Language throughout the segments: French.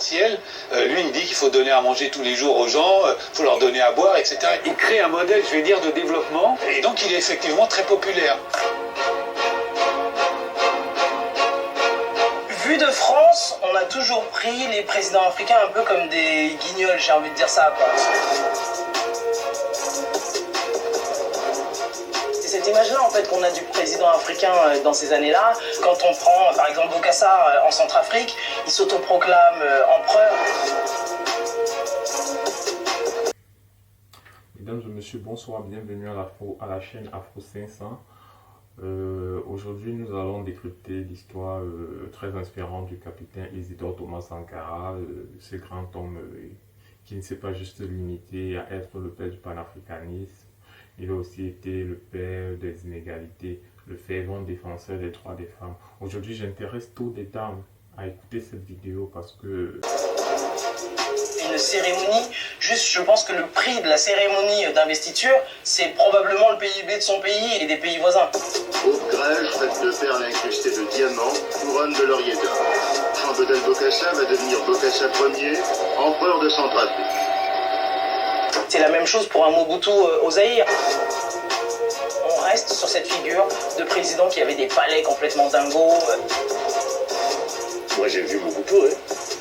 essentiel. Lui, il dit qu'il faut donner à manger tous les jours aux gens, il faut leur donner à boire, etc. Il crée un modèle, je vais dire, de développement, et donc il est effectivement très populaire. Vu de France, on a toujours pris les présidents africains un peu comme des guignols, j'ai envie de dire ça, quoi. C'est cette image-là, en fait, qu'on a du président africain dans ces années-là. Quand on prend, par exemple, Bokassa en Centrafrique, il s'autoproclame empereur. Mesdames et messieurs, bonsoir, bienvenue à la chaîne Afro 500. Aujourd'hui, nous allons décrypter l'histoire très inspirante du capitaine Isidore Thomas Sankara, ce grand homme qui ne s'est pas juste limité à être le père du panafricanisme. Il a aussi été le père des inégalités, le fervent défenseur des droits des femmes. Aujourd'hui, j'intéresse tous les dames à écouter cette vidéo parce que... Une cérémonie, juste je pense que le prix de la cérémonie d'investiture, c'est probablement le PIB de son pays et des pays voisins. Haute grège faite de perles incrustées de diamants, couronne de laurier d'or. Jean Bedel Bokassa va devenir Bokassa Ier, empereur de Centrafrique. C'est la même chose pour un Mobutu au Zaïre. On reste sur cette figure de président qui avait des palais complètement dingos. Moi j'ai vu Mobutu,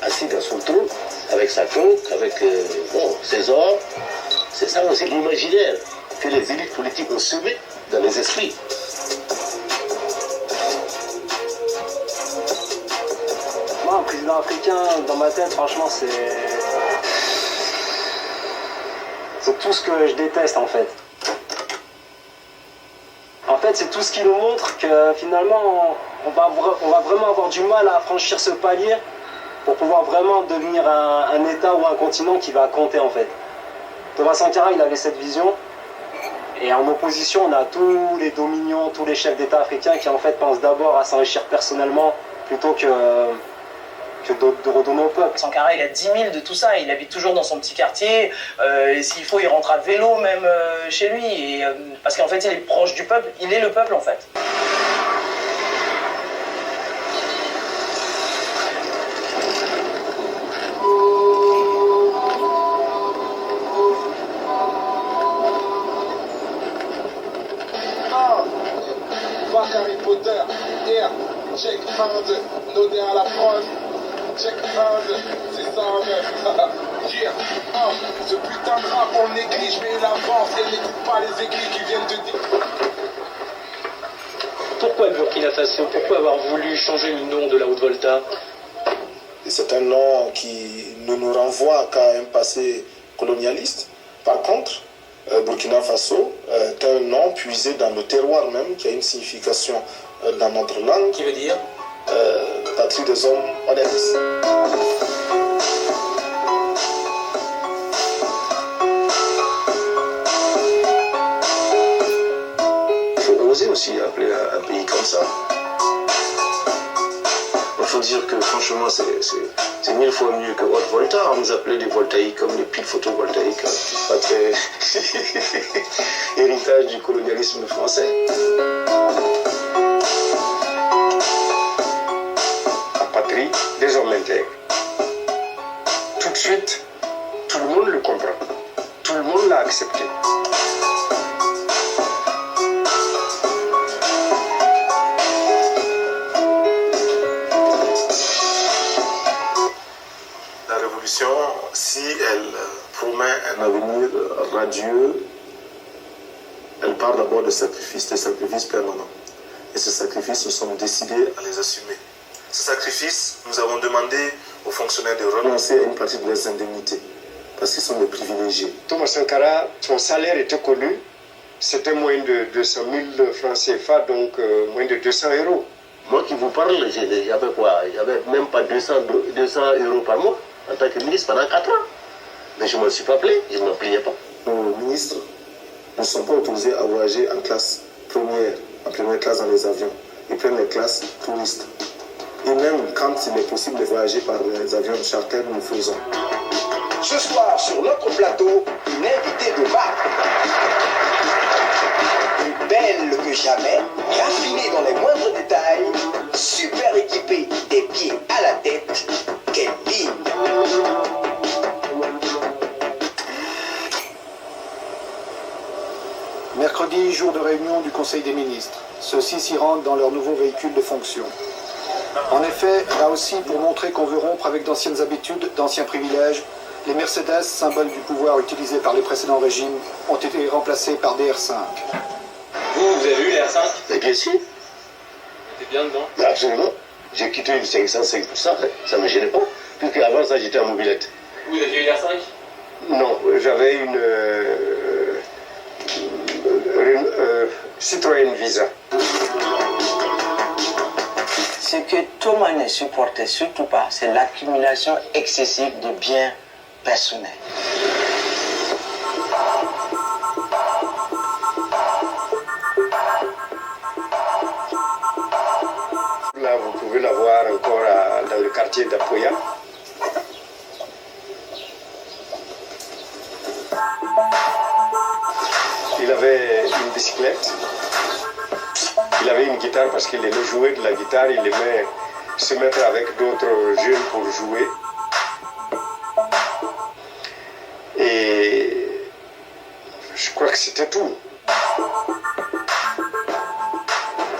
assis dans son trône, avec sa coque, avec ses ors. C'est ça aussi l'imaginaire que les élites politiques ont semé dans les esprits. Moi, un président africain, dans ma tête, franchement, c'est tout ce que je déteste, en fait. En fait, c'est tout ce qui nous montre que, finalement, on va vraiment avoir du mal à franchir ce palier pour pouvoir vraiment devenir un État ou un continent qui va compter, en fait. Thomas Sankara, il avait cette vision. Et en opposition, on a tous les dominions, tous les chefs d'État africains qui, en fait, pensent d'abord à s'enrichir personnellement plutôt que de redonner au peuple. Sankara, il a 10 000 de tout ça, il habite toujours dans son petit quartier, s'il faut il rentre à vélo même chez lui, parce qu'en fait il est proche du peuple, il est le peuple en fait. Harry Potter, here, check hand, donner à la prod, check hand, c'est ça même, yeah, ce putain de rap on néglige mais il avance et n'écoute pas les écrits qui viennent de dire. Pourquoi le Burkina Faso? Pourquoi avoir voulu changer le nom de la Haute-Volta? C'est un nom qui ne nous renvoie qu'à un passé colonialiste. Par contre, Burkina Faso est un nom puisé dans le terroir même, qui a une signification dans notre langue. Qui veut dire patrie des hommes honnêtes. Il faut oser aussi appeler un pays comme ça. Il faut dire que franchement c'est 1000 fois mieux que Haute-Volta. On nous appelait des voltaïques comme les piles photovoltaïques. Pas très héritage du colonialisme français. La patrie des hommes intègres. Tout de suite, tout le monde le comprend. Tout le monde l'a accepté. La révolution, si elle promet un avenir radieux, elle part d'abord de sacrifices, des sacrifices permanents. Et ces sacrifices, nous sommes décidés à les assumer. Ces sacrifices, nous avons demandé aux fonctionnaires de renoncer à une partie de leurs indemnités, parce qu'ils sont des privilégiés. Thomas Sankara, son salaire était connu, c'était moins de 200 000 francs CFA, donc moins de 200 euros. Moi qui vous parle, il y avait quoi? Il n'y avait même pas 200 euros par mois en tant que ministre pendant 4 ans. Mais je ne me suis pas plaint, je ne me plaignais pas. Nos ministres ne sont pas autorisés à voyager en classe première, en première classe dans les avions. Ils prennent les classes touristes. Et même quand il est possible de voyager par les avions charter, nous le faisons. Ce soir, sur notre plateau, une invitée de marque. Plus belle que jamais, raffinée dans les moindres détails, super équipée des pieds à la tête, quelle ligne! premier jour de réunion du Conseil des ministres. Ceux-ci s'y rendent dans leur nouveau véhicule de fonction. En effet, là aussi, pour montrer qu'on veut rompre avec d'anciennes habitudes, d'anciens privilèges, les Mercedes, symbole du pouvoir utilisé par les précédents régimes, ont été remplacés par des R5. Vous avez eu les R5? Mais bien sûr. T'es bien dedans? Absolument. J'ai quitté une 505 pour ça, ça ne me gênait pas. Puisque avant ça, j'étais en mobilette. Vous aviez une R5? Non, j'avais une Citroën Visa. Ce que Thomas ne supportait surtout pas, c'est l'accumulation excessive de biens personnels. Là, vous pouvez la voir encore dans le quartier d'Apoya. Il avait une bicyclette. Il avait une guitare parce qu'il aimait jouer de la guitare. Il aimait se mettre avec d'autres jeunes pour jouer. Et je crois que c'était tout.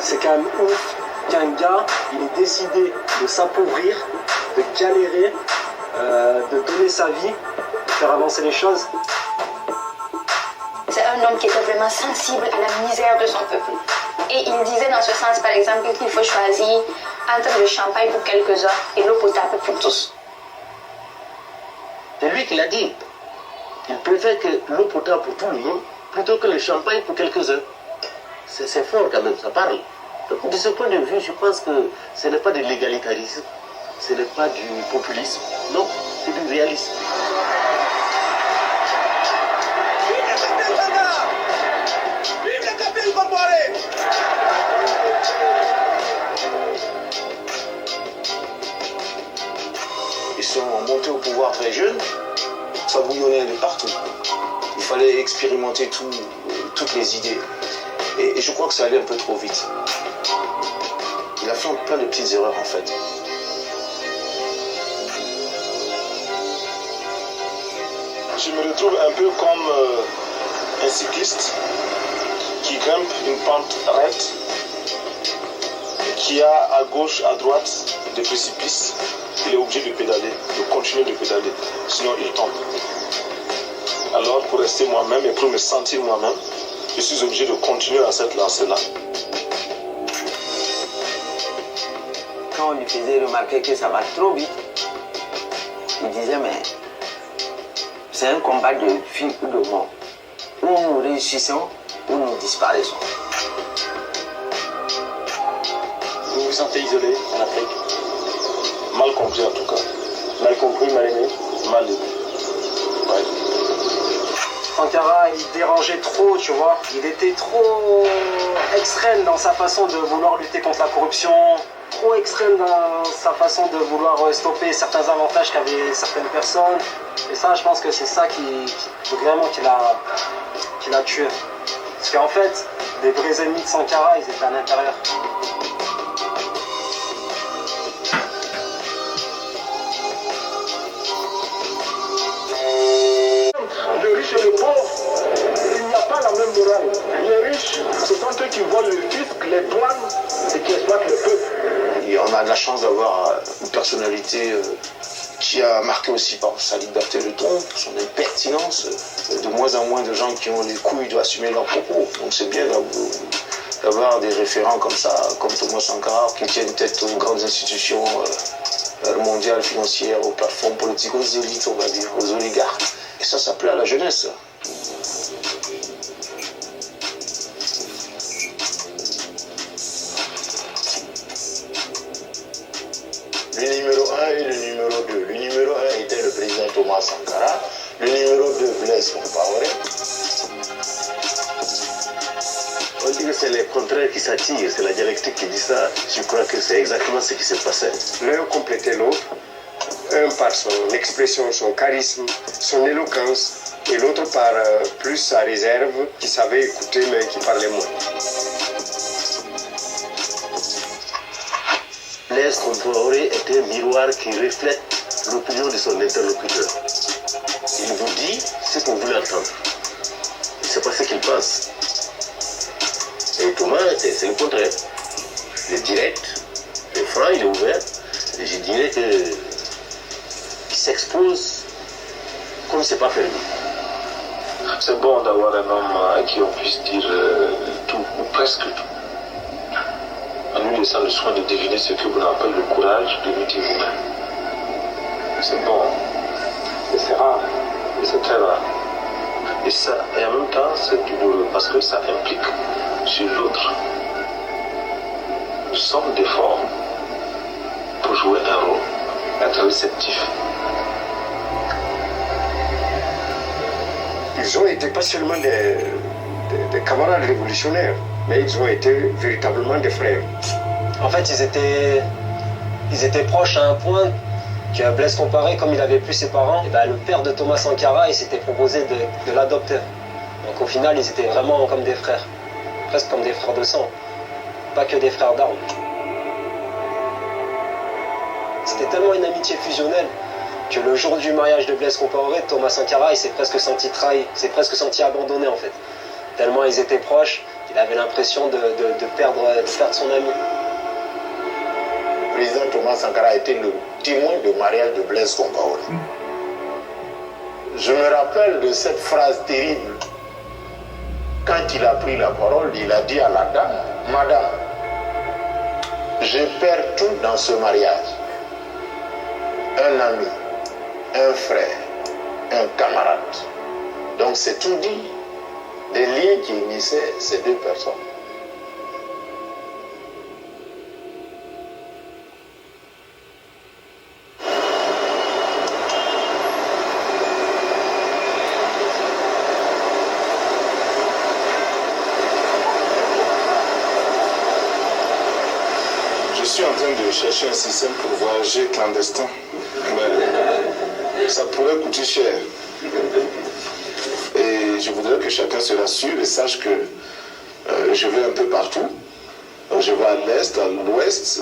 C'est quand même ouf qu'un gars, il ait décidé de s'appauvrir, de galérer, de donner sa vie, de faire avancer les choses. C'est un homme qui était vraiment sensible à la misère de son peuple. Et il disait dans ce sens, par exemple, qu'il faut choisir entre le champagne pour quelques-uns et l'eau potable pour tous. C'est lui qui l'a dit. Il préfère que l'eau potable pour tout le monde plutôt que le champagne pour quelques-uns. C'est fort quand même, ça parle. Donc, de ce point de vue, je pense que ce n'est pas de l'égalitarisme, ce n'est pas du populisme, non, c'est du réalisme. Ils sont montés au pouvoir très jeunes, ça bouillonnait de partout. Il fallait expérimenter toutes les idées. Et je crois que ça allait un peu trop vite. Il a fait plein de petites erreurs en fait. Je me retrouve un peu comme un cycliste qui grimpe une pente raide, qui a à gauche, à droite des précipices. Il est obligé de pédaler, de continuer de pédaler, sinon il tombe. Alors pour rester moi-même et pour me sentir moi-même, je suis obligé de continuer à cette lancée-là. Quand on lui faisait remarquer que ça va trop vite, il disait mais c'est un combat de vie ou de mort. Ou nous réussissons ou nous disparaissons. Vous vous sentez isolé en Afrique? Mal compris en tout cas. Mal compris, mal aimé? Mal aimé. Ouais. Sankara, il dérangeait trop, tu vois. Il était trop extrême dans sa façon de vouloir lutter contre la corruption, trop extrême dans sa façon de vouloir stopper certains avantages qu'avaient certaines personnes. Et ça, je pense que c'est ça qui l'a tué. Parce qu'en fait, des vrais ennemis de Sankara, ils étaient à l'intérieur. Le riche et le pauvre, il n'y a pas la même morale. Les riches, ce sont ceux qui volent le fisc, les douanes et qui exploitent le peuple. Et on a de la chance d'avoir une personnalité qui a marqué aussi par sa liberté de ton, son impertinence. De moins en moins de gens qui ont les couilles d'assumer leurs propos. Donc c'est bien d'avoir des référents comme ça, comme Thomas Sankara, qui tiennent tête aux grandes institutions mondiales, financières, aux plateformes politiques, aux élites, on va dire, aux oligarques. Et ça plaît à la jeunesse. Le numéro 1 et le numéro 2. Le numéro 1 était le président Thomas Sankara. Le numéro 2, Blaise Compaoré. On dit que c'est les contraires qui s'attirent, c'est la dialectique qui dit ça. Je crois que c'est exactement ce qui s'est passé. L'un complétait l'autre, un par son expression, son charisme, son éloquence, et l'autre par plus sa réserve, qui savait écouter mais qui parlait moins. Blaise Compaoré est un miroir qui reflète l'opinion de son interlocuteur. Il vous dit ce qu'on voulait entendre. C'est pas ce qu'il pense. Et Thomas, c'est le contraire. Il est direct, il est franc, il est ouvert. Et je dirais qu'il s'expose comme c'est pas permis. C'est bon d'avoir un homme à qui on puisse dire tout, ou presque tout. En lui laissant le soin de deviner ce que vous appelez le courage de lutter vous-même. C'est bon. Et c'est rare. Et c'est très rare. Et en même temps, c'est douloureux parce que ça implique sur l'autre une somme d'efforts pour jouer un rôle, être réceptif. Ils ont été pas seulement des camarades révolutionnaires, mais ils ont été véritablement des frères. En fait, ils étaient proches à un point que Blaise Compaoré, comme il avait plus ses parents, et ben, le père de Thomas Sankara, il s'était proposé de l'adopter. Donc au final, ils étaient vraiment comme des frères, presque comme des frères de sang, pas que des frères d'armes. C'était tellement une amitié fusionnelle que le jour du mariage de Blaise Compaoré, Thomas Sankara, il s'est presque senti trahi, il s'est presque senti abandonné en fait. Tellement ils étaient proches, il avait l'impression de perdre son ami. Le président Thomas Sankara a été le témoin du mariage de Blaise Compaoré. Je me rappelle de cette phrase terrible. Quand il a pris la parole, il a dit à la dame, « Madame, je perds tout dans ce mariage. Un ami, un frère, un camarade. » Donc c'est tout dit, des liens qui unissaient ces deux personnes. Je suis en train de chercher un système pour voyager clandestin, mais ça pourrait coûter cher. Et je voudrais que chacun se rassure et sache que je vais un peu partout. Donc je vais à l'est, à l'ouest.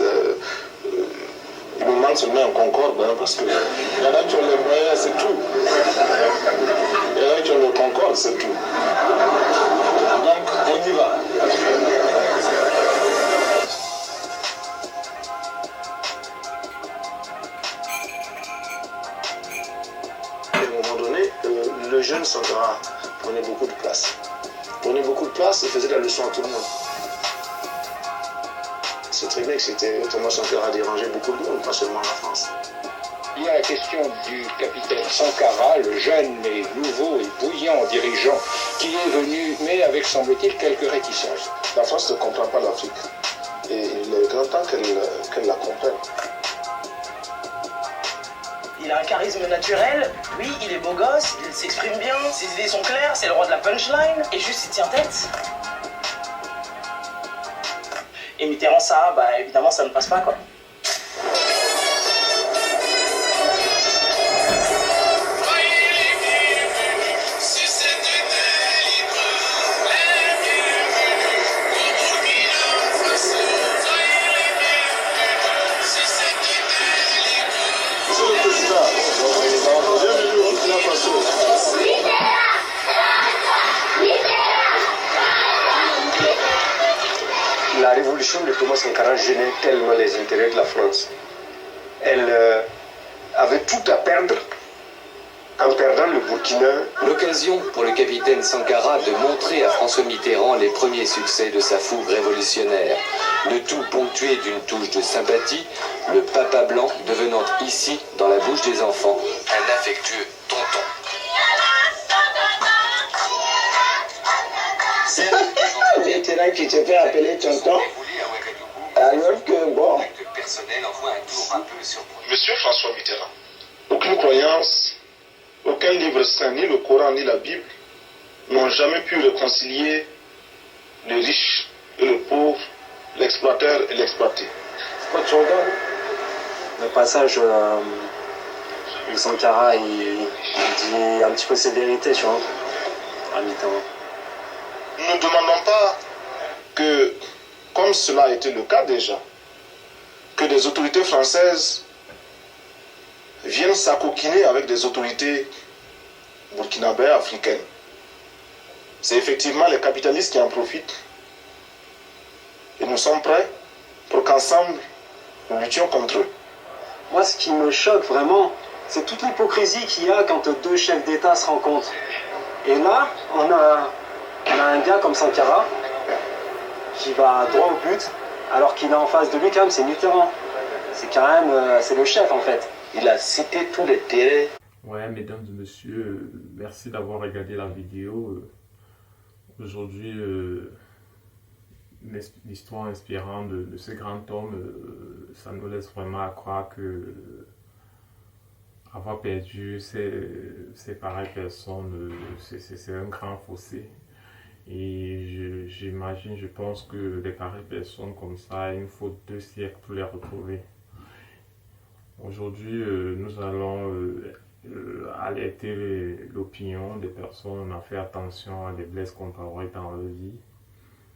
Il me manque seulement un Concorde, hein, parce qu'il y en a qui ont les moyens, c'est tout. Il y en a qui ont le Concorde, c'est tout. Donc on y va. Le jeune Sankara prenait beaucoup de place. Prenait beaucoup de place et faisait la leçon à tout le monde. C'est très bien que Thomas Sankara dérangeait beaucoup de monde, pas seulement la France. Il y a la question du capitaine Sankara, le jeune et nouveau et bouillant dirigeant qui est venu, mais avec, semble-t-il, quelques réticences. La France ne comprend pas l'Afrique. Et il est grand temps qu'elle la comprenne. Il a un charisme naturel, oui, il est beau gosse, il s'exprime bien, ses idées sont claires, c'est le roi de la punchline, et juste il tient tête. Et Mitterrand, ça, bah évidemment, ça ne passe pas, quoi. La révolution de Thomas Sankara gênait tellement les intérêts de la France. Elle avait tout à perdre en perdant le Burkina. L'occasion pour le capitaine Sankara de montrer à François Mitterrand les premiers succès de sa fougue révolutionnaire. Le tout ponctué d'une touche de sympathie, le papa blanc devenant ici, dans la bouche des enfants, un affectueux tonton. Maintenant qui te fait appeler tonton, alors que bon. Monsieur François Mitterrand, aucune croyance, aucun livre saint, ni le Coran, ni la Bible, n'ont jamais pu réconcilier le riche et le pauvre, l'exploiteur et l'exploité. Quand tu regardes le passage où Sankara il dit un petit peu ses vérités, tu vois, à Mitterrand. Nous ne demandons pas que, comme cela a été le cas déjà, que des autorités françaises viennent s'acoquiner avec des autorités burkinabées africaines. C'est effectivement les capitalistes qui en profitent Et nous sommes prêts pour qu'ensemble, nous luttions contre eux. Moi, ce qui me choque vraiment, c'est toute l'hypocrisie qu'il y a quand deux chefs d'État se rencontrent. Et là, on a un gars comme Sankara qui va droit au but, alors qu'il a en face de lui quand même, c'est Mitterrand. C'est quand même, c'est le chef en fait. Il a cité tous les terrains. Ouais, mesdames et messieurs, merci d'avoir regardé la vidéo. Aujourd'hui, l'histoire inspirante de ce grand homme, ça nous laisse vraiment à croire que avoir perdu ces pareilles personnes, c'est un grand fossé. Et j'imagine, je pense que les pareilles personnes comme ça, il nous faut 2 siècles pour les retrouver. Aujourd'hui, nous allons alerter l'opinion des personnes à faire attention à des Blaise Compaoré dans leur vie.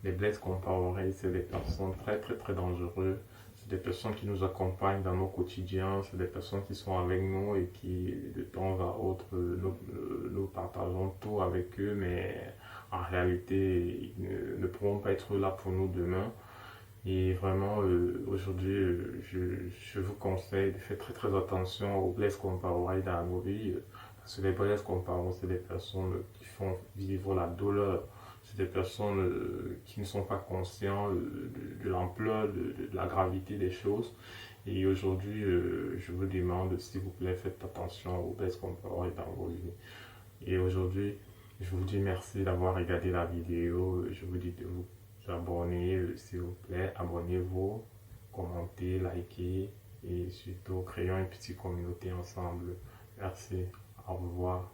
Les Blaise Compaoré, c'est des personnes très dangereuses. C'est des personnes qui nous accompagnent dans nos quotidiens, c'est des personnes qui sont avec nous et qui, de temps à autre, nous partageons tout avec eux, mais en réalité, ils ne pourront pas être là pour nous demain. Et vraiment, aujourd'hui, je vous conseille de faire très attention aux Blaise Compaoré dans nos vies. Parce que les Blaise Compaoré, c'est des personnes qui font vivre la douleur. C'est des personnes qui ne sont pas conscients de l'ampleur, de la gravité des choses. Et aujourd'hui, je vous demande, s'il vous plaît, faites attention aux Blaise Compaoré dans vos vies. Et aujourd'hui, je vous dis merci d'avoir regardé la vidéo. Je vous dis de vous abonner, s'il vous plaît. Abonnez-vous, commentez, likez et surtout créons une petite communauté ensemble. Merci, au revoir.